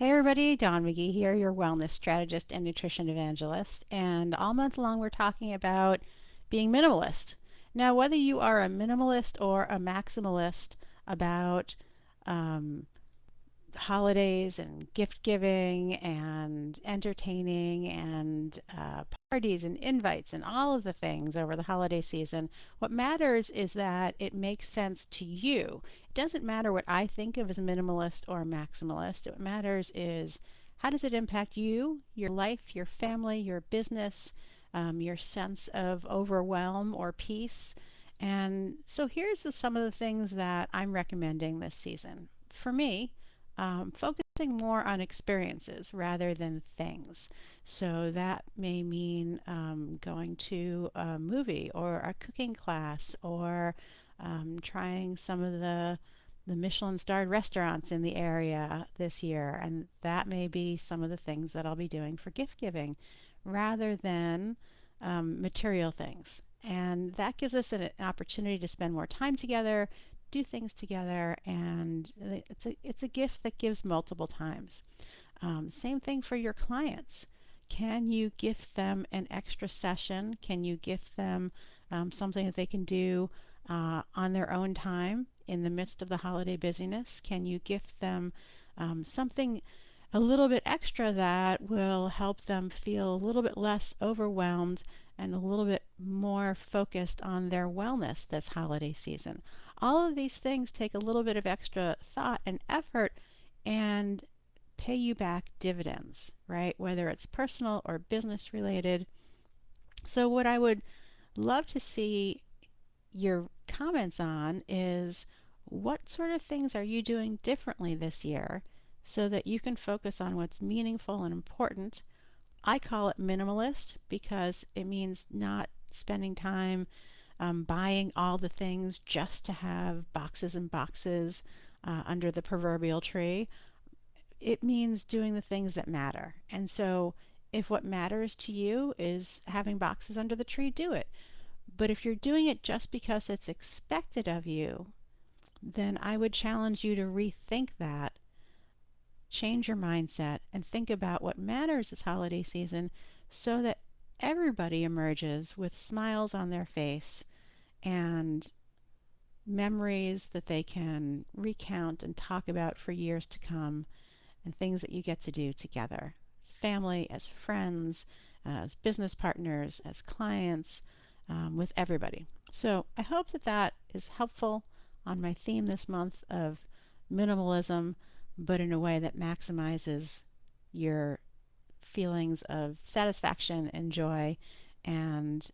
Hey everybody, Dawn McGee here, your wellness strategist and nutrition evangelist. And all month long, we're talking about being minimalist. Now, whether you are a minimalist or a maximalist about um, holidays and gift giving and entertaining and parties and invites and all of the things over the holiday season, what matters is that it makes sense to you. It doesn't matter what I think of as minimalist or maximalist. What matters is how does it impact you, your life, your family, your business, your sense of overwhelm or peace. And so here's some of the things that I'm recommending this season. For me, focusing more on experiences rather than things. So that may mean going to a movie or a cooking class or trying some of the Michelin starred restaurants in the area this year. And that may be some of the things that I'll be doing for gift giving rather than material things. And that gives us an opportunity to spend more time together, do things together, and it's a gift that gives multiple times. Same thing for your clients. Can you gift them an extra session? Can you gift them something that they can do on their own time in the midst of the holiday busyness? Can you gift them something a little bit extra that will help them feel a little bit less overwhelmed and a little bit more focused on their wellness this holiday season? All of these things take a little bit of extra thought and effort and pay you back dividends, right? Whether it's personal or business related. So, what I would love to see your comments on is what sort of things are you doing differently this year so that you can focus on what's meaningful and important. I call it minimalist because it means not spending time buying all the things just to have boxes and boxes under the proverbial tree. It means doing the things that matter. And so if what matters to you is having boxes under the tree, do it. But if you're doing it just because it's expected of you, then I would challenge you to rethink that, change your mindset, and think about what matters this holiday season so that everybody emerges with smiles on their face and memories that they can recount and talk about for years to come, and things that you get to do together. Family, as friends, as business partners, as clients, with everybody. So I hope that that is helpful on my theme this month of minimalism, but in a way that maximizes your feelings of satisfaction and joy. And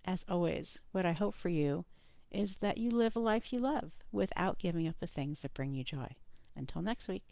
as always, what I hope for you is that you live a life you love without giving up the things that bring you joy. Until next week.